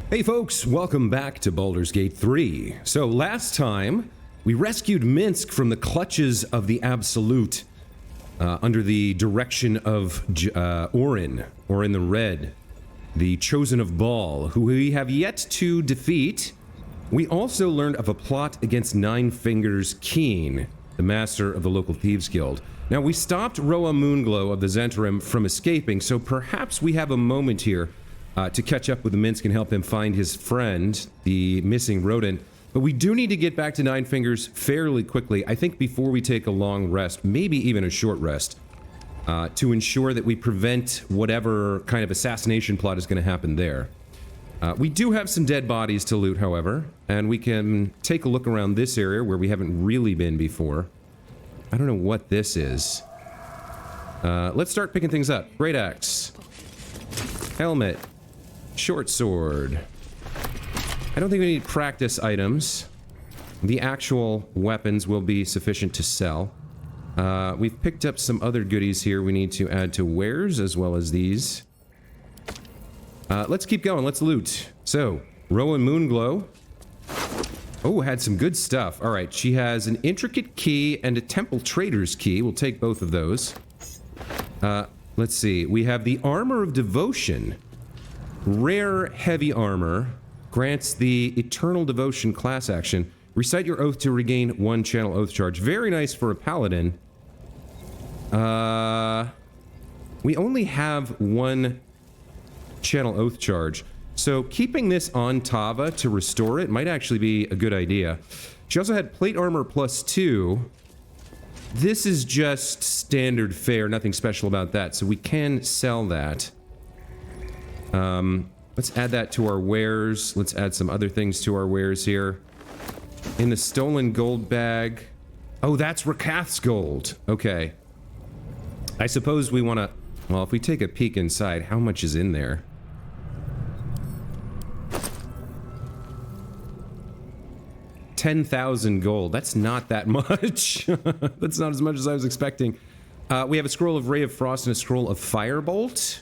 Hey folks, welcome back to Baldur's Gate 3. So last time, we rescued Minsc from the clutches of the Absolute under the direction of Orin the Red, the Chosen of Baal, who we have yet to defeat. We also learned of a plot against Nine Fingers Keen, the master of the local Thieves Guild. Now, we stopped Roa Moonglow of the Zhentarim from escaping, so perhaps we have a moment here to catch up with Minsc and help him find his friend, the missing rodent. But we do need to get back to Nine Fingers fairly quickly, I think before we take a long rest, maybe even a short rest, to ensure that we prevent whatever kind of assassination plot is going to happen there. We do have some dead bodies to loot, however, and we can take a look around this area where we haven't really been before. I don't know what this is. Let's start picking things up. Great axe. Helmet. Short sword. I don't think we need practice items. The actual weapons will be sufficient to sell. We've picked up some other goodies here we need to add to wares, as well as these. Let's keep going. Let's loot. So, Rowan Moonglow. Oh, had some good stuff. All right, she has an intricate key and a temple trader's key. We'll take both of those. Let's see. We have the Armor of Devotion. Rare heavy armor. Grants the Eternal Devotion class action. Recite your oath to regain 1 channel oath charge. Very nice for a paladin. We only have 1 channel oath charge. So keeping this on Tava to restore it might actually be a good idea. She also had plate armor +2. This is just standard fare, nothing special about that, so we can sell that. Let's add that to our wares. Let's add some other things to our wares here. In the stolen gold bag. Oh, that's Rakath's gold. Okay. I suppose we want to... Well, if we take a peek inside, how much is in there? $10,000 gold. That's not that much. That's not as much as I was expecting. We have a scroll of Ray of Frost and a scroll of Firebolt.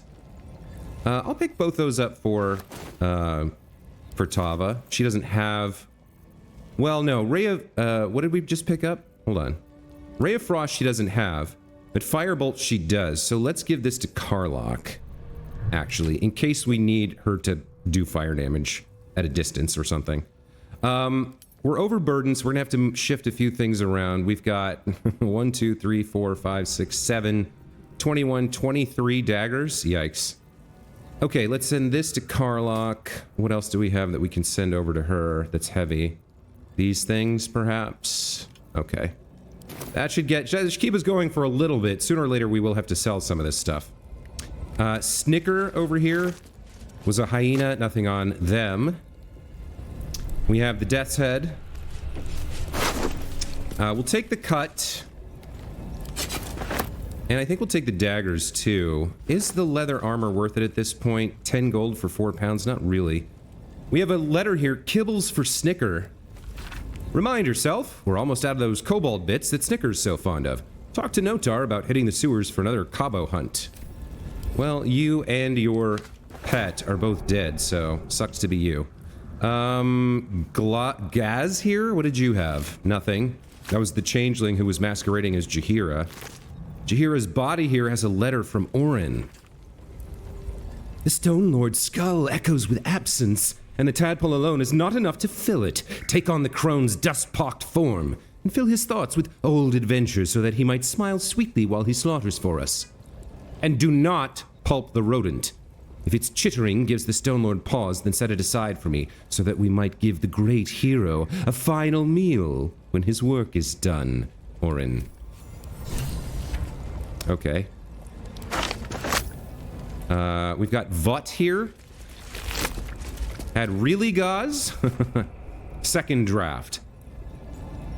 I'll pick both those up for Tava. She doesn't have... Well, no. Ray of... what did we just pick up? Hold on. Ray of Frost she doesn't have, but Firebolt she does. So let's give this to Karlach, actually, in case we need her to do fire damage at a distance or something. We're overburdened, so we're going to have to shift a few things around. We've got 1, 2, 3, 4, 5, 6, 7, 21, 23 daggers. Yikes. Okay, let's send this to Karlach. What else do we have that we can send over to her that's heavy? These things, perhaps? Okay. That should keep us going for a little bit. Sooner or later, we will have to sell some of this stuff. Snicker over here was a hyena. Nothing on them. We have the Death's Head. We'll take the cut. And I think we'll take the daggers, too. Is the leather armor worth it at this point? 10 gold for 4 pounds? Not really. We have a letter here. Kibbles for Snicker. Remind yourself, we're almost out of those kobold bits that Snicker's so fond of. Talk to Notar about hitting the sewers for another Cabo hunt. Well, you and your pet are both dead, so sucks to be you. Gaz here? What did you have? Nothing. That was the changeling who was masquerading as Jaheira. Jaheira's body here has a letter from Orin. The Stone Lord's skull echoes with absence, and the tadpole alone is not enough to fill it. Take on the crone's dust-pocked form, and fill his thoughts with old adventures so that he might smile sweetly while he slaughters for us. And do not pulp the rodent. If its chittering gives the Stone Lord pause, then set it aside for me, so that we might give the great hero a final meal when his work is done, Orin. Okay. We've got Vut here. Had really Gaz? Second draft.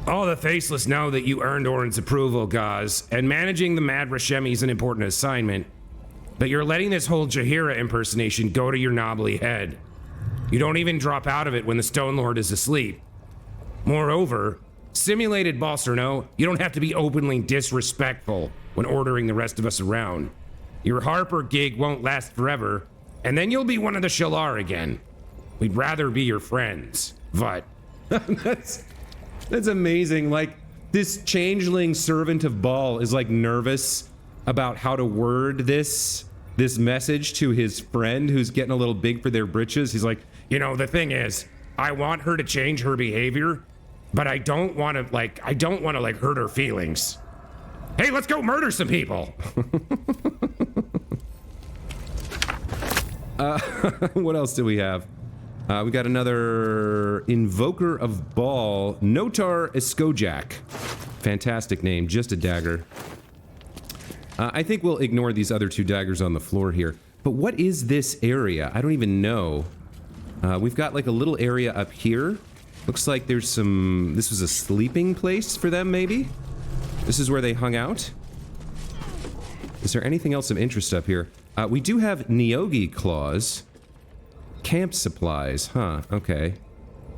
All the Faceless know that you earned Orin's approval, Gaz, and managing the Mad Rashemi is an important assignment. But you're letting this whole Jaheira impersonation go to your knobbly head. You don't even drop out of it when the Stone Lord is asleep. Moreover, simulated boss or no, you don't have to be openly disrespectful when ordering the rest of us around. Your Harper gig won't last forever, and then you'll be one of the Shalar again. We'd rather be your friends, but... that's amazing. Like, this changeling servant of Baal is like nervous about how to word this message to his friend who's getting a little big for their britches. He's like, you know, the thing is, I want her to change her behavior, but I don't want to like hurt her feelings. Hey, let's go murder some people. What else do we have? We got another Invoker of Baal, Notar Eskojak. Fantastic name, just a dagger. I think we'll ignore these other 2 daggers on the floor here. But what is this area? I don't even know. We've got like a little area up here. Looks like there's some... This was a sleeping place for them, maybe? This is where they hung out? Is there anything else of interest up here? We do have Nyogi claws. Camp supplies, huh, okay.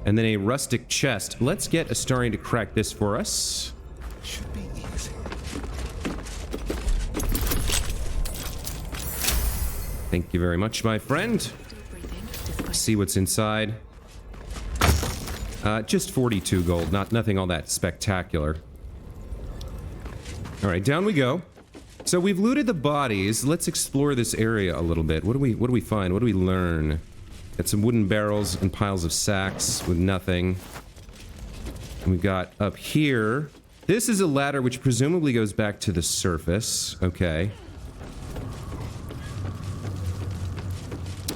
And then a rustic chest. Let's get Astarion to crack this for us. Should be easy. Thank you very much, my friend. See what's inside. Just 42 gold, nothing all that spectacular. All right, down we go. So we've looted the bodies. Let's explore this area a little bit. What do we find? What do we learn? Got some wooden barrels and piles of sacks with nothing. And we've got up here. This is a ladder which presumably goes back to the surface. Okay.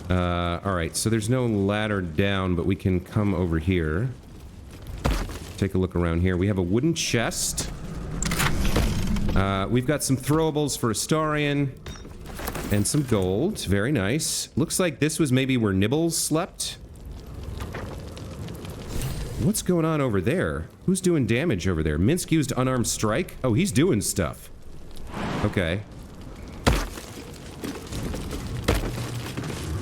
Alright, so there's no ladder down, but we can come over here. Take a look around here. We have a wooden chest. We've got some throwables for Astarion. And some gold. Very nice. Looks like this was maybe where Nibbles slept. What's going on over there? Who's doing damage over there? Minsc used unarmed strike? Oh, he's doing stuff. Okay.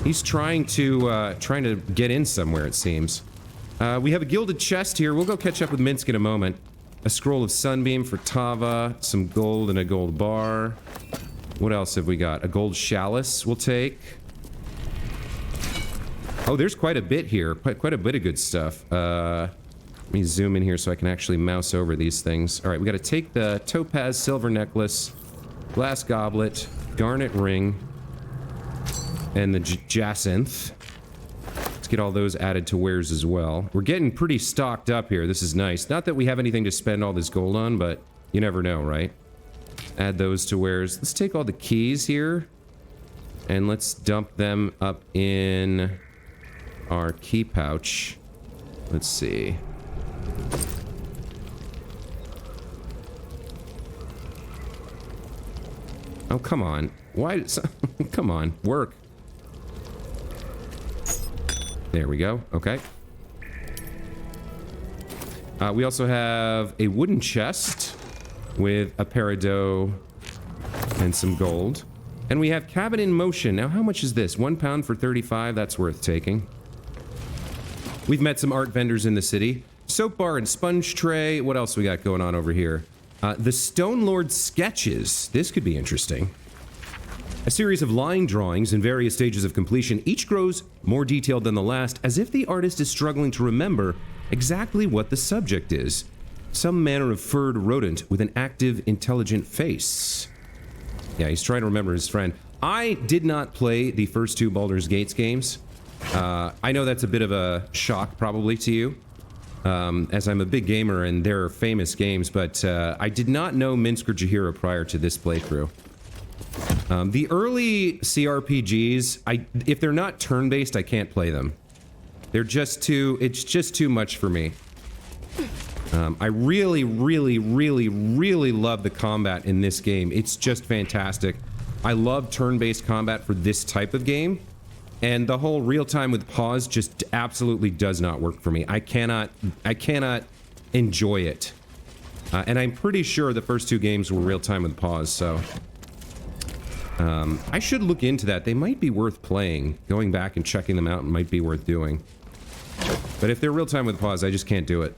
He's trying to get in somewhere, it seems. We have a gilded chest here. We'll go catch up with Minsc in a moment. A scroll of sunbeam for Tava. Some gold and a gold bar. What else have we got? A gold chalice we'll take. Oh, there's quite a bit here. Quite a bit of good stuff. Let me zoom in here so I can actually mouse over these things. All right, we got to take the topaz silver necklace, glass goblet, garnet ring, and the jacinth. Let's get all those added to wares as well. We're getting pretty stocked up here. This is nice. Not that we have anything to spend all this gold on, but you never know, right? Add those to wares. Let's take all the keys here and let's dump them up in our key pouch. Let's see. Oh, come on. Why? Come on, work. There we go. Okay. We also have a wooden chest with a peridot and some gold. And we have cabin in motion. Now, how much is this? 1 pound for 35? That's worth taking. We've met some art vendors in the city. Soap bar and sponge tray. What else we got going on over here? The Stone Lord sketches. This could be interesting. A series of line drawings in various stages of completion. Each grows more detailed than the last, as if the artist is struggling to remember exactly what the subject is. Some manner of furred rodent with an active, intelligent face. Yeah, he's trying to remember his friend. I did not play the first 2 Baldur's Gate games. I know that's a bit of a shock, probably, to you, as I'm a big gamer and they're famous games, but I did not know Minsc or Jaheira prior to this playthrough. The early CRPGs, if they're not turn-based, I can't play them. They're just too, it's just too much for me. I really, really, really, really love the combat in this game. It's just fantastic. I love turn-based combat for this type of game, and the whole real-time with pause just absolutely does not work for me. I cannot enjoy it. And I'm pretty sure the first 2 games were real-time with pause, so... I should look into that. They might be worth playing. Going back and checking them out might be worth doing. But if they're real-time with pause, I just can't do it.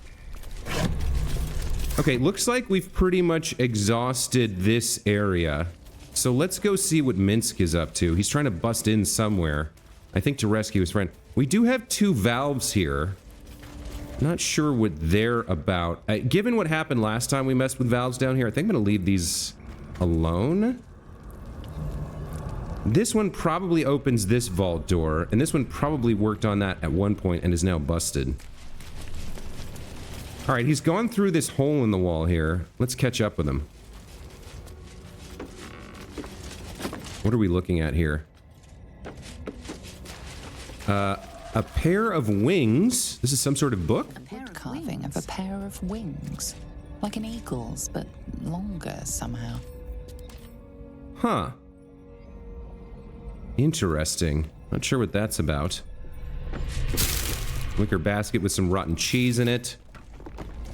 Okay, looks like we've pretty much exhausted this area. So let's go see what Minsc is up to. He's trying to bust in somewhere. I think to rescue his friend. We do have 2 valves here. Not sure what they're about. Given what happened last time we messed with valves down here, I think I'm going to leave these alone. This one probably opens this vault door, and this one probably worked on that at one point and is now busted. All right, he's gone through this hole in the wall here. Let's catch up with him. What are we looking at here? A pair of wings. This is some sort of book? Wood carving of a pair of wings. Like an eagle's, but longer somehow. Huh. Interesting. Not sure what that's about. Wicker basket with some rotten cheese in it.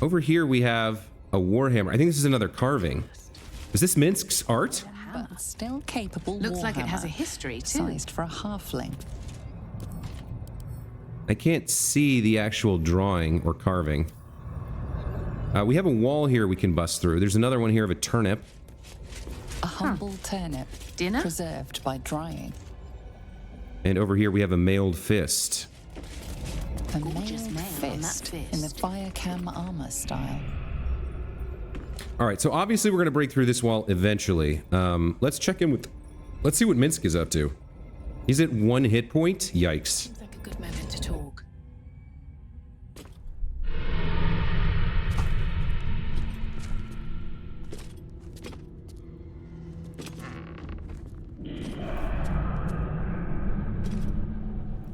Over here we have a warhammer. I think this is another carving. Is this Minsc's art? But still capable. Looks like it has a warhammer, history too. Sized for a halfling. I can't see the actual drawing or carving. We have a wall here we can bust through. There's another one here of a turnip. A humble turnip. Dinner? Preserved by drying. And over here we have a mailed fist. A Gorgeous mailed mail on that fist in the fist. Biocam armor style. All right, so obviously we're going to break through this wall eventually. Let's check in with... Let's see what Minsc is up to. He's at 1 hit point? Yikes. Seems like a good moment to talk.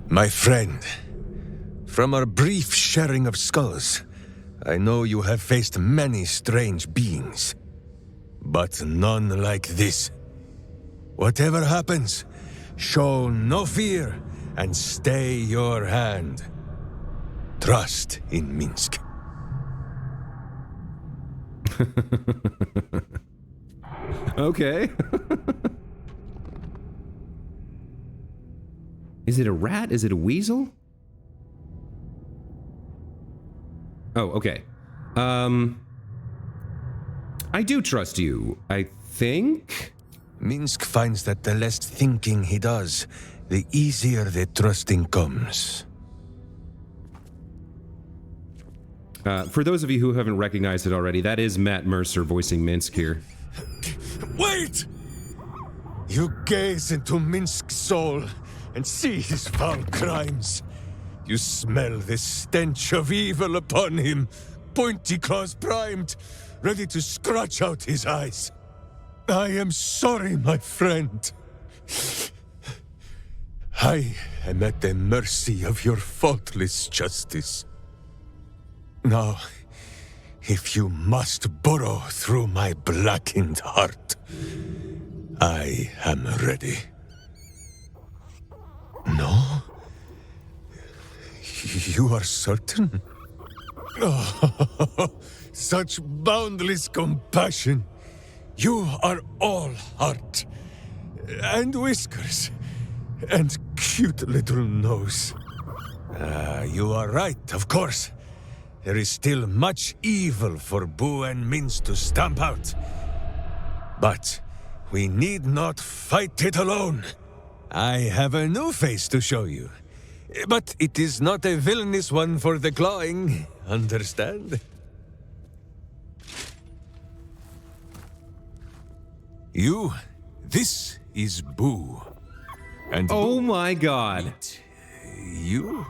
My friend, from our brief sharing of skulls, I know you have faced many strange beings, but none like this. Whatever happens, show no fear and stay your hand. Trust in Minsc. Okay. Is it a rat? Is it a weasel? Oh, okay. I do trust you, I think. Minsc finds that the less thinking he does, the easier the trusting comes. For those of you who haven't recognized it already, that is Matt Mercer voicing Minsc here. Wait! You gaze into Minsc's soul and see his foul crimes. You smell the stench of evil upon him, pointy claws primed, ready to scratch out his eyes. I am sorry, my friend. I am at the mercy of your faultless justice. Now, if you must burrow through my blackened heart, I am ready. No? You are certain? Oh, such boundless compassion. You are all heart, and whiskers, and cute little nose. You are right, of course. There is still much evil for Boo and Minsc to stamp out. But we need not fight it alone. I have a new face to show you. But it is not a villainous one for the clawing, understand? This is Boo. And Oh my god. you?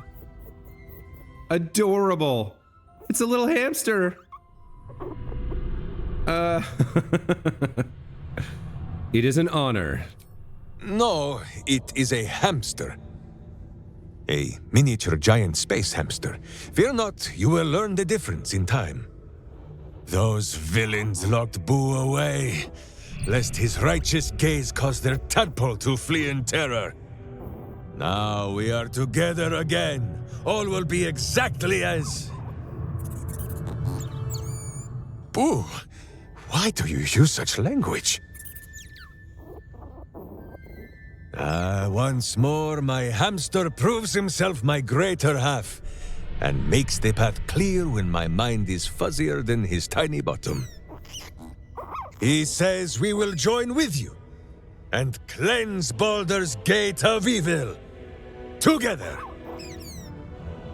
Adorable. It's a little hamster. It is an honor. No, it is a hamster. A miniature giant space hamster. Fear not, you will learn the difference in time. Those villains locked Boo away, lest his righteous gaze cause their tadpole to flee in terror. Now we are together again. All will be exactly as... Boo, why do you use such language? Once more, my hamster proves himself my greater half, and makes the path clear when my mind is fuzzier than his tiny bottom. He says we will join with you, and cleanse Baldur's gate of evil. Together!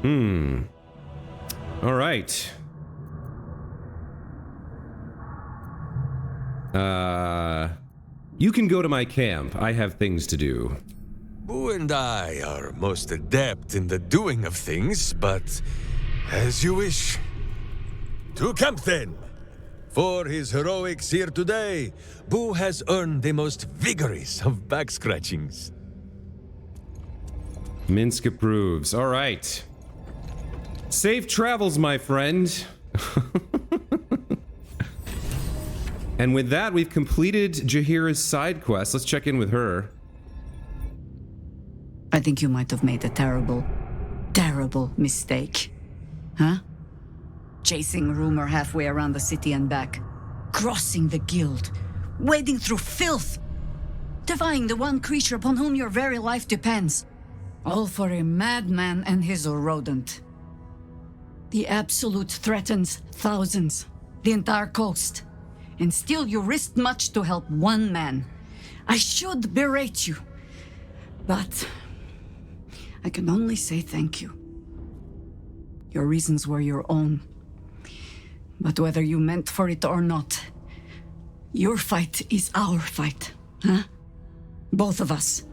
All right. You can go to my camp. I have things to do. Boo and I are most adept in the doing of things, but as you wish. To camp then! For his heroics here today, Boo has earned the most vigorous of back scratchings. Minsc approves. All right. Safe travels, my friend. And with that, we've completed Jaheira's side quest. Let's check in with her. I think you might have made a terrible, terrible mistake. Huh? Chasing rumor halfway around the city and back. Crossing the guild. Wading through filth. Defying the one creature upon whom your very life depends. All for a madman and his rodent. The Absolute threatens thousands. The entire coast. And still you risked much to help one man. I should berate you. But I can only say thank you. Your reasons were your own. But whether you meant for it or not, your fight is our fight, huh? Both of us.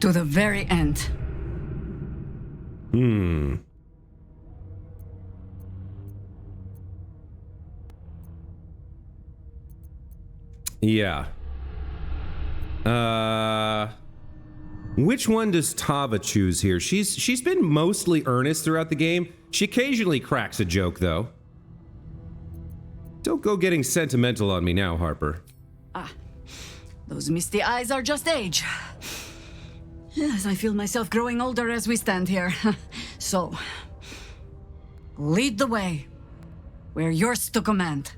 To the very end. Yeah. Which one does Tava choose here? She's been mostly earnest throughout the game. She occasionally cracks a joke, though. Don't go getting sentimental on me now, Harper. Those misty eyes are just age. Yes, I feel myself growing older as we stand here. So, lead the way. We're yours to command.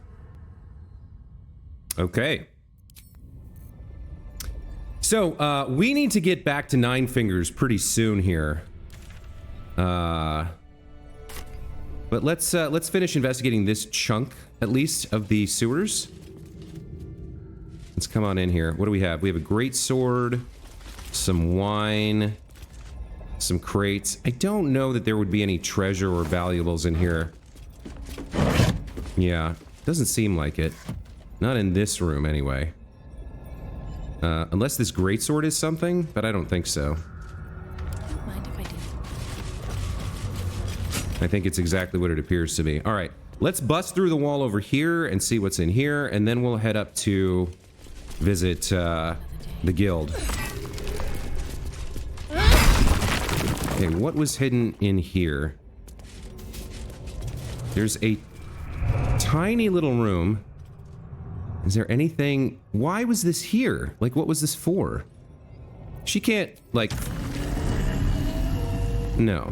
Okay. So, we need to get back to Nine Fingers pretty soon here. But let's finish investigating this chunk, at least, of the sewers. Let's come on in here. What do we have? We have a great sword, some wine, some crates. I don't know that there would be any treasure or valuables in here. Yeah, doesn't seem like it. Not in this room, anyway. Unless this greatsword is something, but I don't think so. Don't mind if I do. I think it's exactly what it appears to be. All right, let's bust through the wall over here and see what's in here, and then we'll head up to visit the guild. Okay, what was hidden in here? There's a tiny little room. Is there anything? Why was this here? Like, what was this for? She can't, like... No.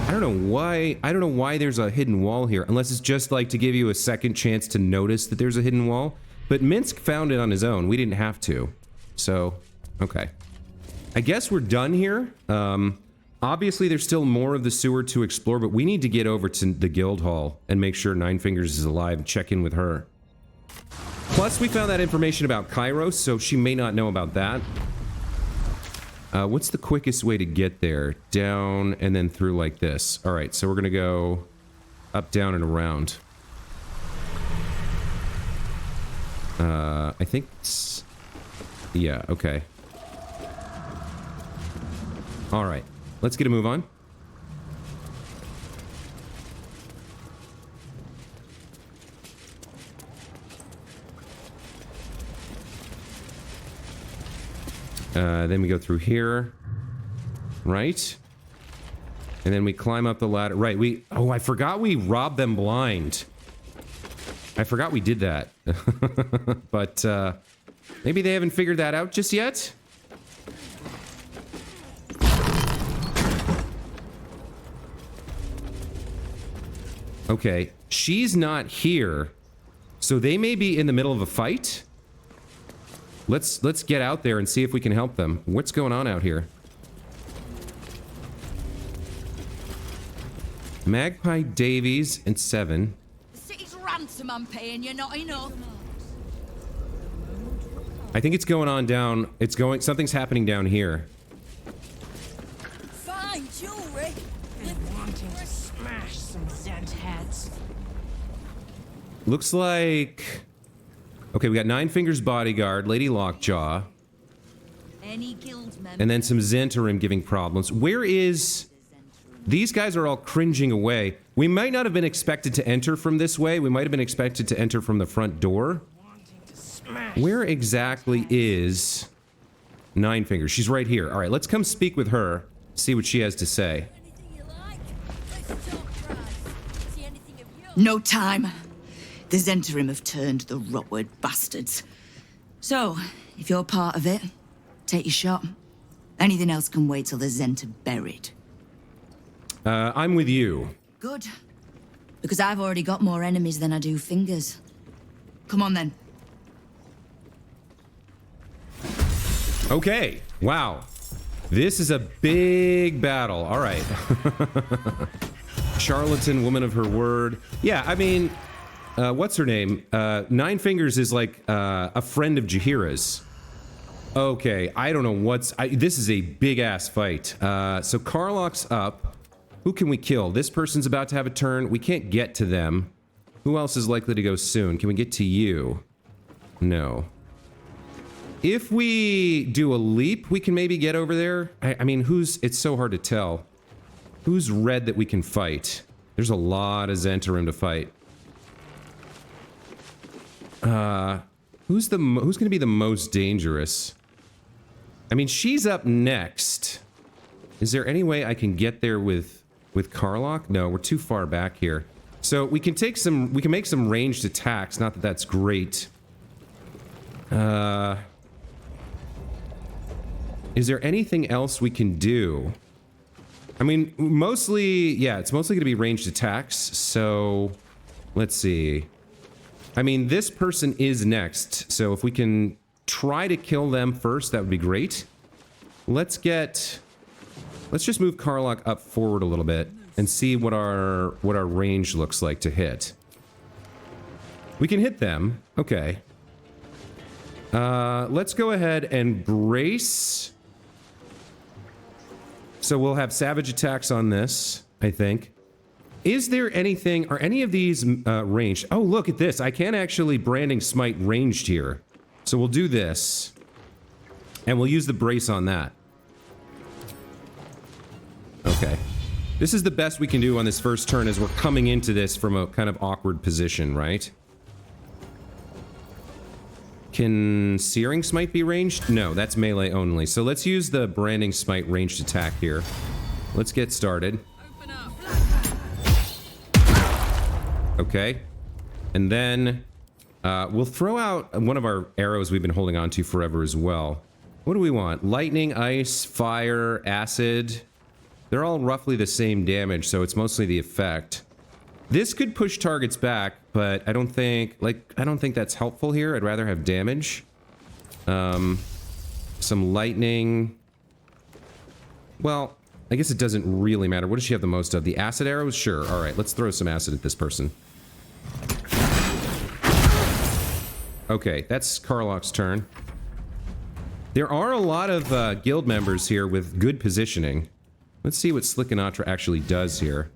I don't know why there's a hidden wall here, unless it's just, like, to give you a second chance to notice that there's a hidden wall. But Minsc found it on his own. We didn't have to. So, okay. I guess we're done here. Obviously, there's still more of the sewer to explore, but we need to get over to the Guildhall and make sure Nine Fingers is alive and check in with her. Plus, we found that information about Kairos, so she may not know about that. What's the quickest way to get there? Down and then through like this. All right, so we're gonna go up, down, and around. I think it's... Yeah, okay. All right, let's get a move on. Then we go through here, right? And then we climb up the ladder. Right, oh, I forgot we robbed them blind. I forgot we did that. But, maybe they haven't figured that out just yet? Okay, she's not here. So they may be in the middle of a fight? Let's get out there and see if we can help them. What's going on out here? Magpie Davies and 7. The city's ransom I'm paying you, not enough. I think it's going on down. Something's happening down here. Fine jewelry. Wanting to smash some Zent heads. Looks like... Okay, we got Nine Fingers Bodyguard, Lady Lockjaw, Any guild member. and then some Zhentarim giving problems. Where is... These guys are all cringing away. We might not have been expected to enter from this way. We might have been expected to enter from the front door. Where exactly is Nine Fingers? She's right here. All right, let's come speak with her, see what she has to say. No time. The Zhentarim have turned, the rotward bastards. So, if you're part of it, take your shot. Anything else can wait till the Zent are buried. I'm with you. Good. Because I've already got more enemies than I do fingers. Come on then. Okay. Wow. This is a big battle. All right. Charlatan, woman of her word. Yeah, I mean, what's her name? Nine Fingers is like a friend of Jaheira's. Okay, I don't know what's... this is a big-ass fight. So Karlach's up. Who can we kill? This person's about to have a turn. We can't get to them. Who else is likely to go soon? Can we get to you? No. If we do a leap, we can maybe get over there. I mean, who's... It's so hard to tell. Who's red that we can fight? There's a lot of Zhentarim to fight. Who's going to be the most dangerous? I mean, she's up next. Is there any way I can get there with Karlach? No, we're too far back here. So we can take some... We can make some ranged attacks. Not that that's great. Is there anything else we can do? I mean, mostly... Yeah, it's mostly going to be ranged attacks. So, let's see. I mean, this person is next. So if we can try to kill them first, that would be great. Let's just move Karlach up forward a little bit and see what our range looks like to hit. We can hit them. Okay. Let's go ahead and brace. So we'll have savage attacks on this, I think. Is there anything... Are any of these ranged? Oh, look at this. I can actually Branding Smite ranged here. So we'll do this. And we'll use the brace on that. Okay. This is the best we can do on this first turn as we're coming into this from a kind of awkward position, right? Can Searing Smite be ranged? No, that's melee only. So let's use the Branding Smite ranged attack here. Let's get started. Okay. And then we'll throw out one of our arrows we've been holding on to forever as well. What do we want? Lightning, ice, fire, acid. They're all roughly the same damage, so it's mostly the effect. This could push targets back, but I don't think that's helpful here. I'd rather have damage. Some lightning. Well, I guess it doesn't really matter. What does she have the most of? The acid arrows? Sure. All right, let's throw some acid at this person. Okay, that's Karlach's turn. There are a lot of guild members here with good positioning. Let's see what Slickanatra actually does here.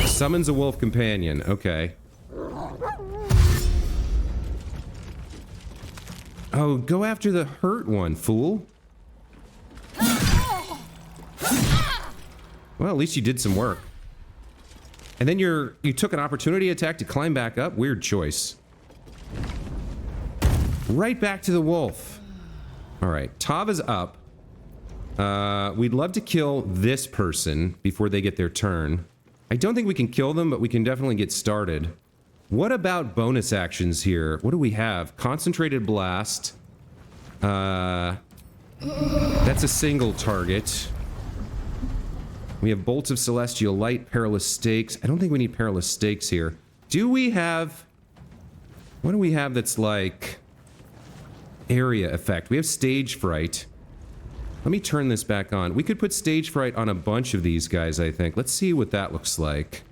Summons a wolf companion. Okay. Oh, go after the hurt one, fool. Well, at least you did some work. And then you took an opportunity attack to climb back up? Weird choice. Right back to the wolf. Alright, Tava's up. We'd love to kill this person before they get their turn. I don't think we can kill them, but we can definitely get started. What about bonus actions here? What do we have? Concentrated Blast. That's a single target. We have Bolts of Celestial Light, Perilous Stakes. I don't think we need Perilous Stakes here. Do we have... What do we have that's like... Area effect? We have Stage Fright. Let me turn this back on. We could put Stage Fright on a bunch of these guys, I think. Let's see what that looks like.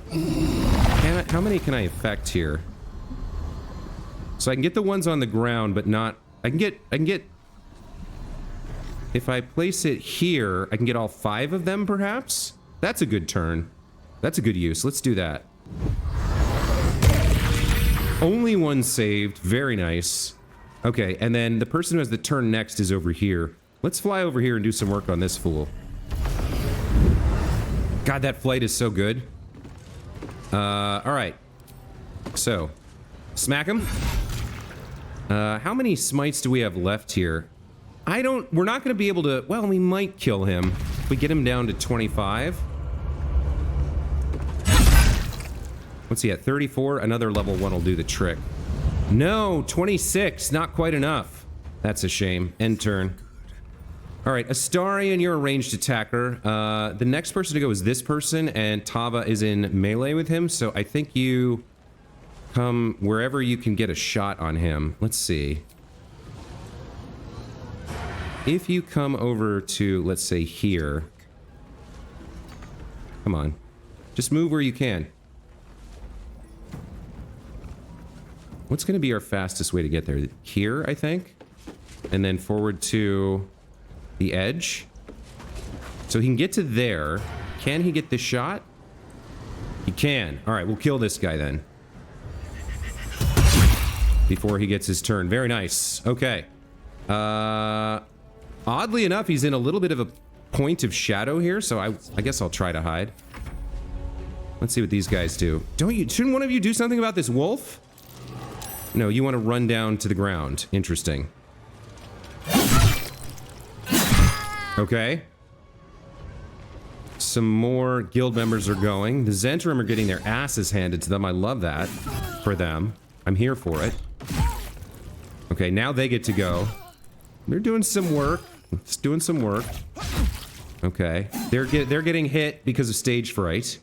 How many can I affect here? So I can get the ones on the ground, but not... I can get... If I place it here, I can get all 5 of them, perhaps? That's a good turn. That's a good use. Let's do that. Only one saved. Very nice. Okay, and then the person who has the turn next is over here. Let's fly over here and do some work on this fool. God, that flight is so good. Alright. So, smack him. How many smites do we have left here? We're not going to be able to, well, we might kill him. If we get him down to 25. What's he at? 34? Another level 1 will do the trick. No, 26. Not quite enough. That's a shame. End turn. Alright, Astarion, you're a ranged attacker. The next person to go is this person, and Tava is in melee with him, so I think you come wherever you can get a shot on him. Let's see. If you come over to, let's say, here. Come on. Just move where you can. What's going to be our fastest way to get there? Here, I think? And then forward to the edge. So he can get to there. Can he get this shot? He can. Alright, we'll kill this guy then. Before he gets his turn. Very nice. Okay. Oddly enough, he's in a little bit of a point of shadow here, so I guess I'll try to hide. Let's see what these guys do. Shouldn't one of you do something about this wolf? No, you want to run down to the ground. Interesting. Okay. Some more guild members are going. The Zhentarim are getting their asses handed to them. I love that for them. I'm here for it. Okay, now they get to go. They're doing some work. It's doing some work. Okay. They're getting hit because of stage fright.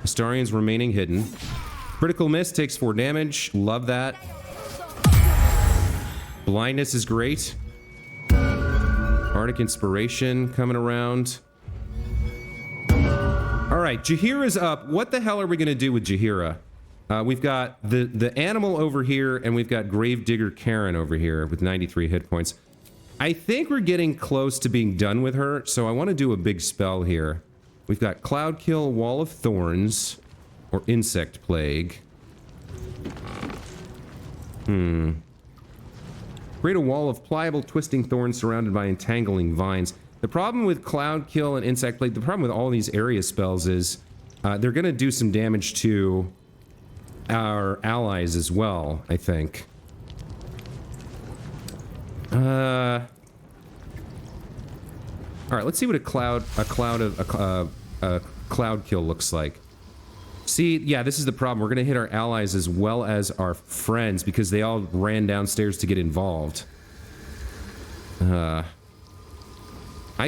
Astarion's remaining hidden. Critical miss takes 4 damage. Love that. Blindness is great. Arctic Inspiration coming around. Alright, Jaheira's up. What the hell are we going to do with Jaheira? We've got the animal over here, and we've got Gravedigger Karen over here with 93 hit points. I think we're getting close to being done with her, so I want to do a big spell here. We've got Cloud Kill, Wall of Thorns, or Insect Plague. Create a wall of pliable, twisting thorns surrounded by entangling vines. The problem with Cloud Kill and Insect Plague, the problem with all these area spells is they're going to do some damage to our allies as well, I think. All right, let's see what a cloud kill looks like. See, yeah, this is the problem. We're gonna hit our allies as well as our friends because they all ran downstairs to get involved. I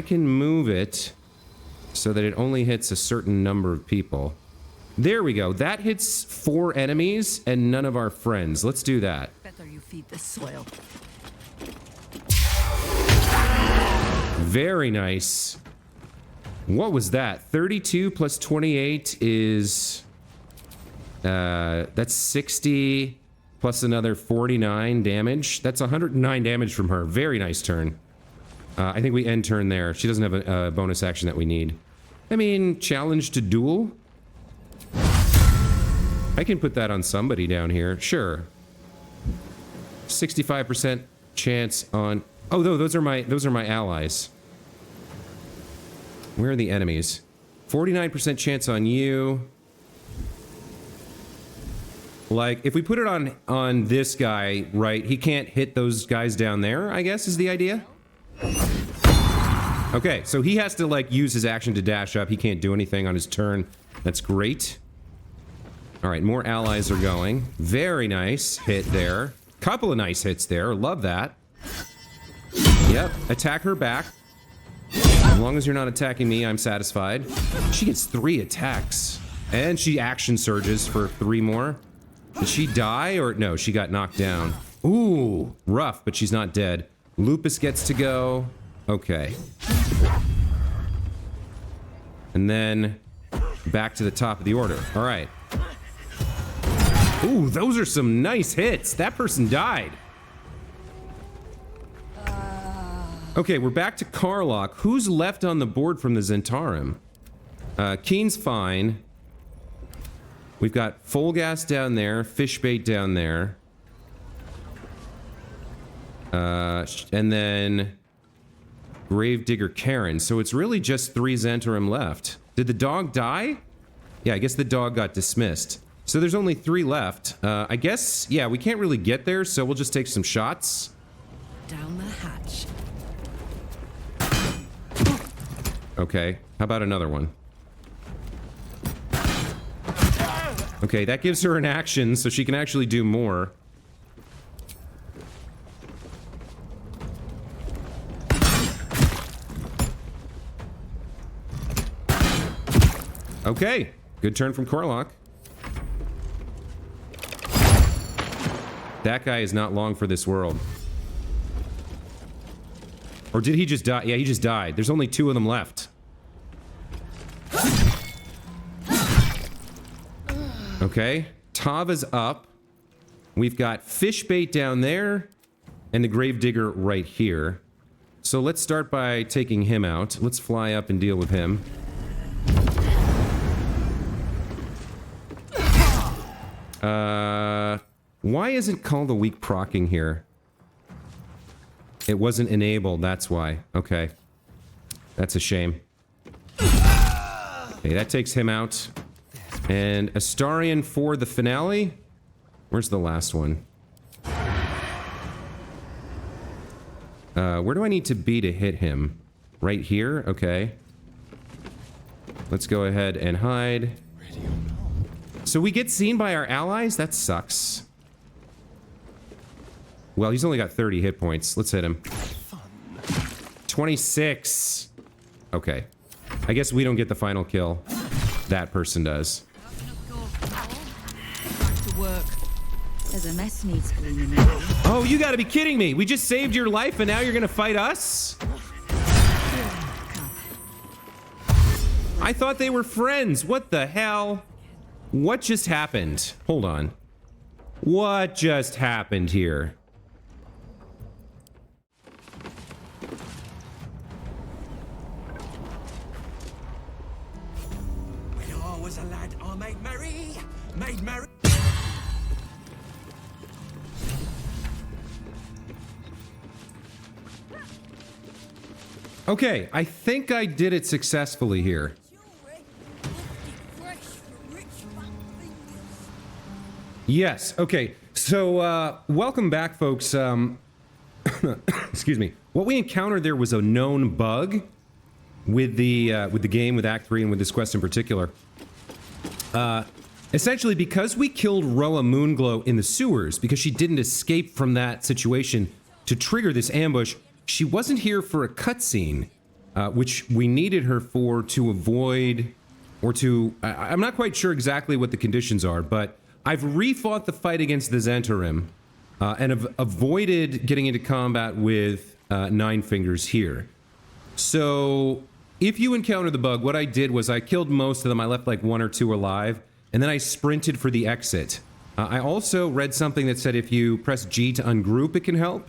can move it so that it only hits a certain number of people. There we go. That hits 4 enemies and none of our friends. Let's do that. Better you feed the soil. Very nice. What was that? 32 plus 28 is... that's 60 plus another 49 damage. That's 109 damage from her. Very nice turn. I think we end turn there. She doesn't have a bonus action that we need. I mean, challenge to duel? I can put that on somebody down here. Sure. 65% chance on... Oh, no, those are my allies. Where are the enemies? 49% chance on you. Like, if we put it on this guy, right, he can't hit those guys down there, I guess, is the idea? Okay, so he has to, like, use his action to dash up. He can't do anything on his turn. That's great. Alright, more allies are going. Very nice hit there. Couple of nice hits there. Love that. Yep, attack her back. As long as you're not attacking me, I'm satisfied. She gets 3 attacks. And she action surges for 3 more. Did she die or... No, she got knocked down. Ooh, rough, but she's not dead. Lupus gets to go. Okay. And then back to the top of the order. All right. Ooh, those are some nice hits. That person died. Okay, we're back to Karlach. Who's left on the board from the Zhentarim? Keen's fine. We've got Folgas down there, Fishbait down there. And then Gravedigger Karen. So it's really just 3 Zhentarim left. Did the dog die? Yeah, I guess the dog got dismissed. So there's only 3 left. I guess, yeah, we can't really get there, so we'll just take some shots. Down the hatch. Okay, how about another one? Okay, that gives her an action, so she can actually do more. Okay, good turn from Karlach. That guy is not long for this world. Or did he just die? Yeah, he just died. There's only 2 of them left. Okay, Tava's up. We've got Fishbait down there and the Gravedigger right here. So let's start by taking him out. Let's fly up and deal with him. Why isn't Call the Weak proccing here? It wasn't enabled, that's why. Okay. That's a shame. Okay, that takes him out. And Astarion for the finale? Where's the last one? Where do I need to be to hit him? Right here? Okay. Let's go ahead and hide. So we get seen by our allies? That sucks. Well, he's only got 30 hit points. Let's hit him. 26. Okay. I guess we don't get the final kill. That person does. Back to work. There's a mess needs cleaning. Oh, you gotta be kidding me! We just saved your life and now you're gonna fight us? I thought they were friends. What the hell? What just happened? Hold on. What just happened here? When I was a lad, I made merry. Okay, I think I did it successfully here. Yes, okay. So, welcome back, folks. Excuse me. What we encountered there was a known bug with the game, with Act 3, and with this quest in particular. Essentially, because we killed Roa Moonglow in the sewers, because she didn't escape from that situation to trigger this ambush, she wasn't here for a cutscene, which we needed her for to avoid, or to... I'm not quite sure exactly what the conditions are, but I've refought the fight against the Zhentarim, and have avoided getting into combat with Nine Fingers here. So, if you encounter the bug, what I did was I killed most of them. I left like 1 or 2 alive, and then I sprinted for the exit. I also read something that said if you press G to ungroup, it can help.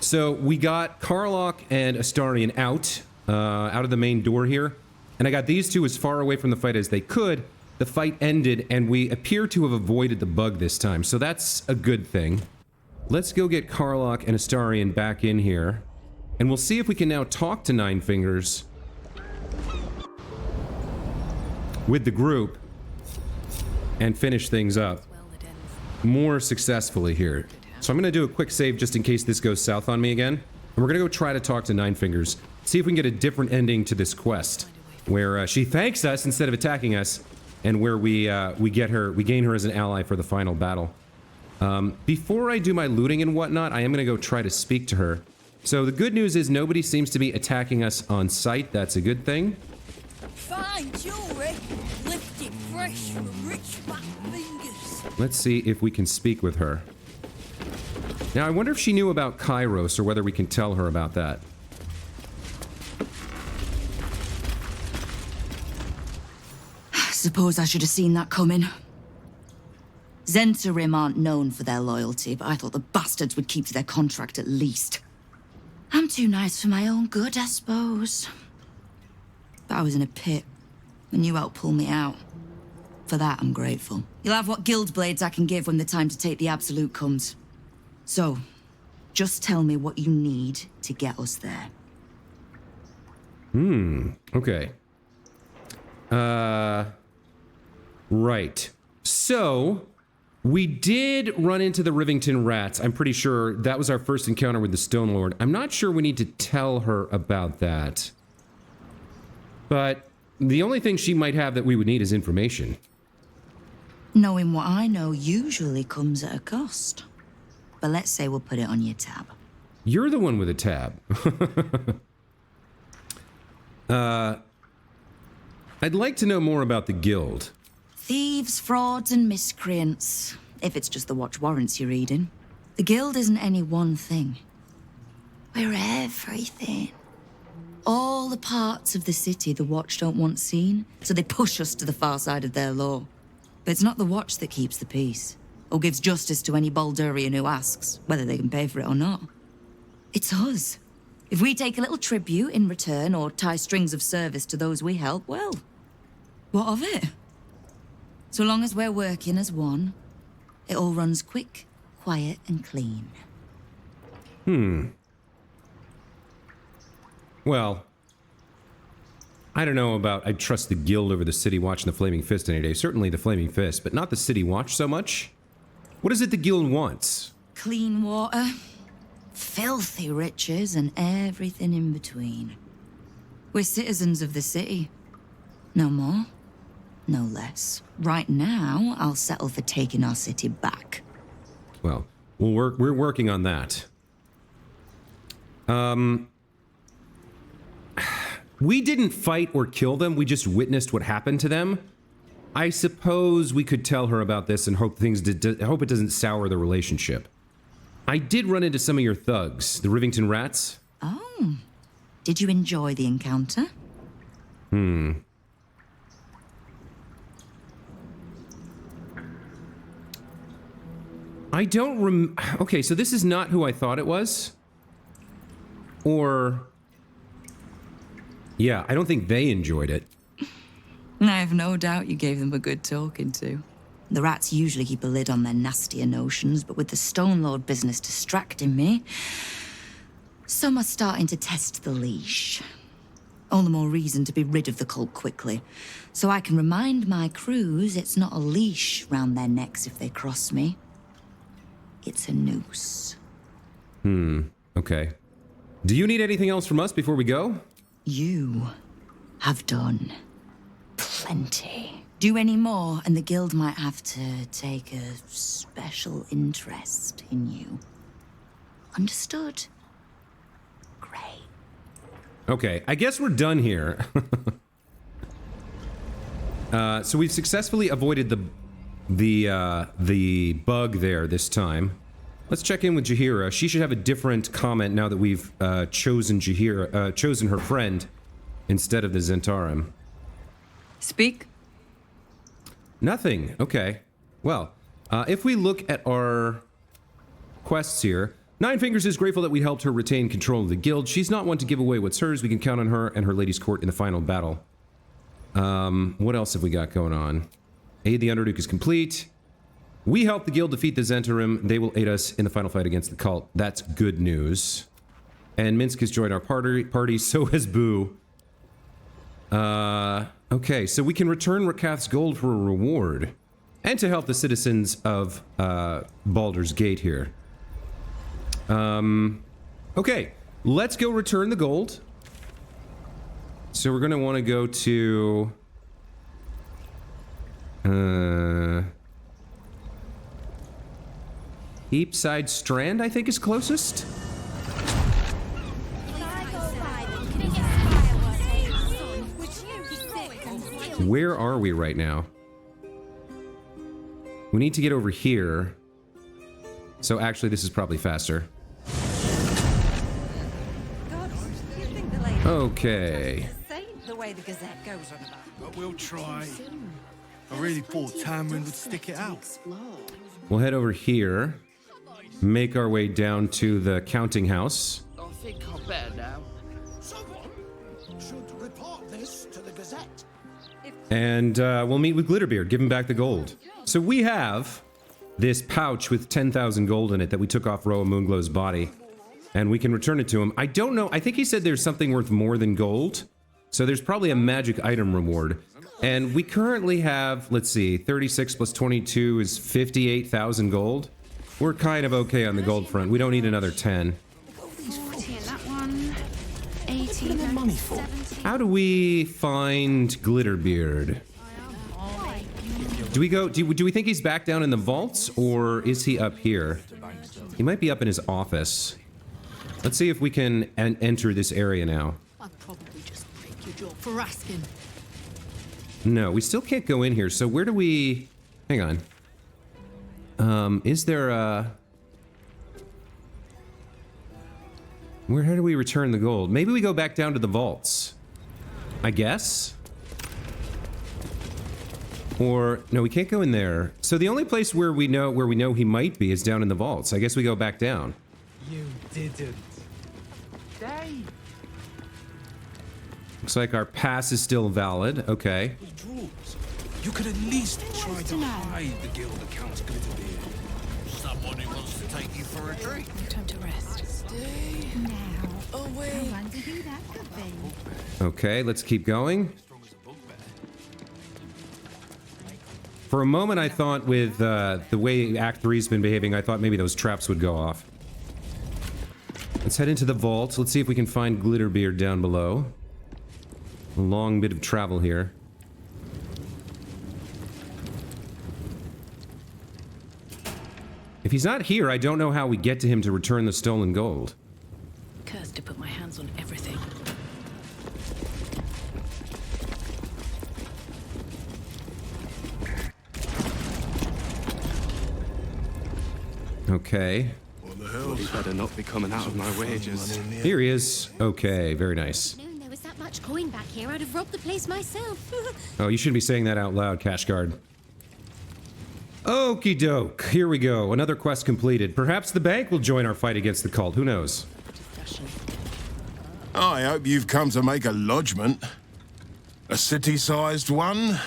So we got Karlach and Astarion out of the main door here, and I got these 2 as far away from the fight as they could. The fight ended, and we appear to have avoided the bug this time, so that's a good thing. Let's go get Karlach and Astarion back in here, and we'll see if we can now talk to Nine Fingers with the group and finish things up more successfully here. So I'm going to do a quick save just in case this goes south on me again. And we're going to go try to talk to Nine Fingers, see if we can get a different ending to this quest, where she thanks us instead of attacking us, and where we gain her as an ally for the final battle. Before I do my looting and whatnot, I am going to go try to speak to her. So the good news is nobody seems to be attacking us on sight. That's a good thing. Fine jewelry, lifted fresh from rich fat fingers. Let's see if we can speak with her. Now, I wonder if she knew about Kairos, or whether we can tell her about that. Suppose I should have seen that coming. Zhentarim aren't known for their loyalty, but I thought the bastards would keep to their contract at least. I'm too nice for my own good, I suppose. But I was in a pit, and you helped pull me out. For that, I'm grateful. You'll have what guild blades I can give when the time to take the Absolute comes. So, just tell me what you need to get us there. Okay. Right. So, we did run into the Rivington rats. I'm pretty sure that was our first encounter with the Stone Lord. I'm not sure we need to tell her about that. But the only thing she might have that we would need is information. Knowing what I know usually comes at a cost. But let's say we'll put it on your tab. You're the one with a tab. I'd like to know more about the guild. Thieves, frauds, and miscreants. If it's just the watch warrants you're reading. The guild isn't any one thing. We're everything. All the parts of the city the watch don't want seen, so they push us to the far side of their law. But it's not the watch that keeps the peace, or gives justice to any Baldurian who asks, whether they can pay for it or not. It's us. If we take a little tribute in return, or tie strings of service to those we help, well, what of it? So long as we're working as one, it all runs quick, quiet, and clean. Well, I don't know about I'd trust the guild over the city watch and the Flaming Fist any day. Certainly the Flaming Fist, but not the city watch so much. What is it the guild wants? Clean water, filthy riches, and everything in between. We're citizens of the city. No more, no less. Right now, I'll settle for taking our city back. Well, we're working on that. We didn't fight or kill them, we just witnessed what happened to them. I suppose we could tell her about this and hope hope it doesn't sour the relationship. I did run into some of your thugs, the Rivington rats. Oh, did you enjoy the encounter? I don't okay, so this is not who I thought it was? Or... yeah, I don't think they enjoyed it. I have no doubt you gave them a good talking to. The rats usually keep a lid on their nastier notions, but with the Stone Lord business distracting me, some are starting to test the leash. All the more reason to be rid of the cult quickly, so I can remind my crews it's not a leash round their necks if they cross me. It's a noose. Okay. Do you need anything else from us before we go? You have done plenty. Do any more, and the guild might have to take a special interest in you. Understood? Great. Okay, I guess we're done here. So we've successfully avoided the bug there this time. Let's check in with Jaheira. She should have a different comment now that we've chosen her friend instead of the Zhentarim. Speak. Nothing. Okay. Well, if we look at our quests here, Nine Fingers is grateful that we helped her retain control of the guild. She's not one to give away what's hers. We can count on her and her lady's court in the final battle. What else have we got going on? Aid the Underduke is complete. We helped the guild defeat the Zhentarim. They will aid us in the final fight against the cult. That's good news. And Minsc has joined our party. So has Boo. Okay, so we can return Rakath's gold for a reward. And to help the citizens of Baldur's Gate here. Okay, let's go return the gold. So we're going to want to go to... Heapside Strand, I think, is closest. Where are we right now? We need to get over here. So actually, this is probably faster. Okay. The way the Gazette goes on about. But we'll try. I really thought Tamrin would stick it out. We'll head over here. Make our way down to the counting house. think I'm better now. Someone should report this to the Gazette. And we'll meet with Glitterbeard, give him back the gold. So we have this pouch with 10,000 gold in it that we took off Roa Moonglow's body. And we can return it to him. I don't know. I think he said there's something worth more than gold. So there's probably a magic item reward. And we currently have, let's see, 36 plus 22 is 58,000 gold. We're kind of okay on the gold front. We don't need another 10. 40 in that one. 80 and money for? 70. How do we find Glitterbeard? Do we go? Do we think he's back down in the vaults, or is he up here? He might be up in his office. Let's see if we can enter this area now. I'd probably just break your jaw for asking. No, we still can't go in here. So where do we? Hang on. Is there a? How do we return the gold? Maybe we go back down to the vaults. I guess. Or no, we can't go in there. So the only place where we know he might be is down in the vaults. I guess we go back down. You didn't. Dave! Looks like our pass is still valid. Okay. Rules. You could at least try to hide the guild account's Glitterbeard. Someone who wants to take you for a drink. No time to rest. Stay now away. I wonder who that could be. Okay, let's keep going. For a moment, I thought with the way Act 3's been behaving, I thought maybe those traps would go off. Let's head into the vault. Let's see if we can find Glitterbeard down below. A long bit of travel here. If he's not here, I don't know how we get to him to return the stolen gold. Cursed to put my hands on everything. Okay. What the hell? He better not be coming out of my wages. Here he is. Okay, very nice. Known there was that much coin back here, I'd have robbed the place myself. Oh, you shouldn't be saying that out loud, Cash Guard. Okie doke. Here we go. Another quest completed. Perhaps the bank will join our fight against the cult. Who knows? I hope you've come to make a lodgment. A city-sized one?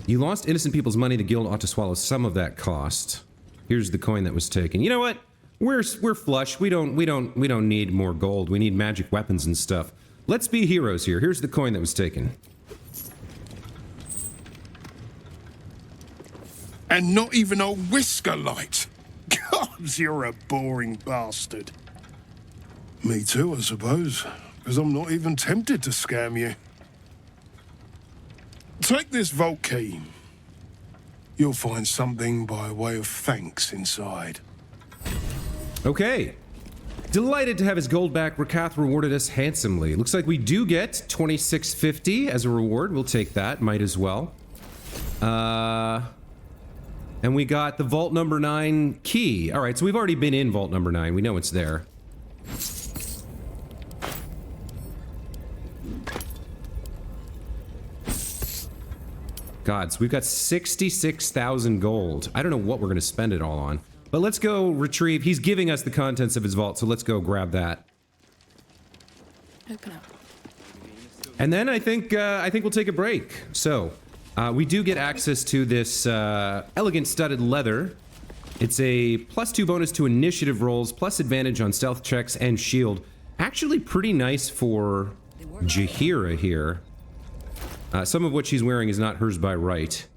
You lost innocent people's money. The guild ought to swallow some of that cost. Here's the coin that was taken. You know what? We're flush. We don't need more gold. We need magic weapons and stuff. Let's be heroes here. Here's the coin that was taken. And not even a whisker light. God, you're a boring bastard. Me too, I suppose. Because I'm not even tempted to scam you. Take this vault key. You'll find something by way of thanks inside. Okay. Delighted to have his gold back. Rakath rewarded us handsomely. Looks like we do get 2650 as a reward. We'll take that. Might as well. And we got the vault number 9 key. All right, so we've already been in vault number 9. We know it's there. God, so we've got 66,000 gold. I don't know what we're going to spend it all on. But let's go retrieve. He's giving us the contents of his vault, so let's go grab that. Open up. And then I think we'll take a break. So, we do get access to this elegant studded leather. It's a +2 bonus to initiative rolls, plus advantage on stealth checks and shield. Actually pretty nice for Jaheira here. Some of what she's wearing is not hers by right.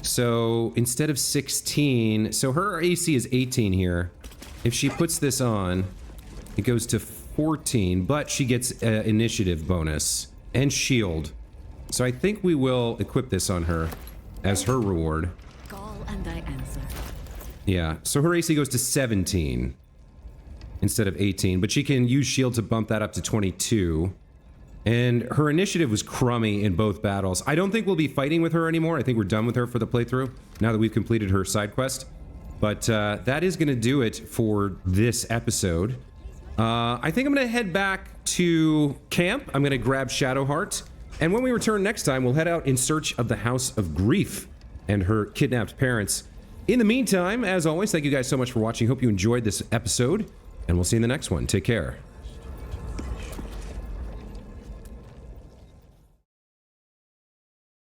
So instead of 16, so her AC is 18 here. If she puts this on, it goes to 14, but she gets initiative bonus and shield. So I think we will equip this on her as her reward. Call and I answer. Yeah, so her AC goes to 17 instead of 18, but she can use shield to bump that up to 22. And her initiative was crummy in both battles. I don't think we'll be fighting with her anymore. I think we're done with her for the playthrough now that we've completed her side quest. But that is going to do it for this episode. I think I'm going to head back to camp. I'm going to grab Shadowheart. And when we return next time, we'll head out in search of the House of Grief and her kidnapped parents. In the meantime, as always, thank you guys so much for watching. Hope you enjoyed this episode, and we'll see you in the next one. Take care.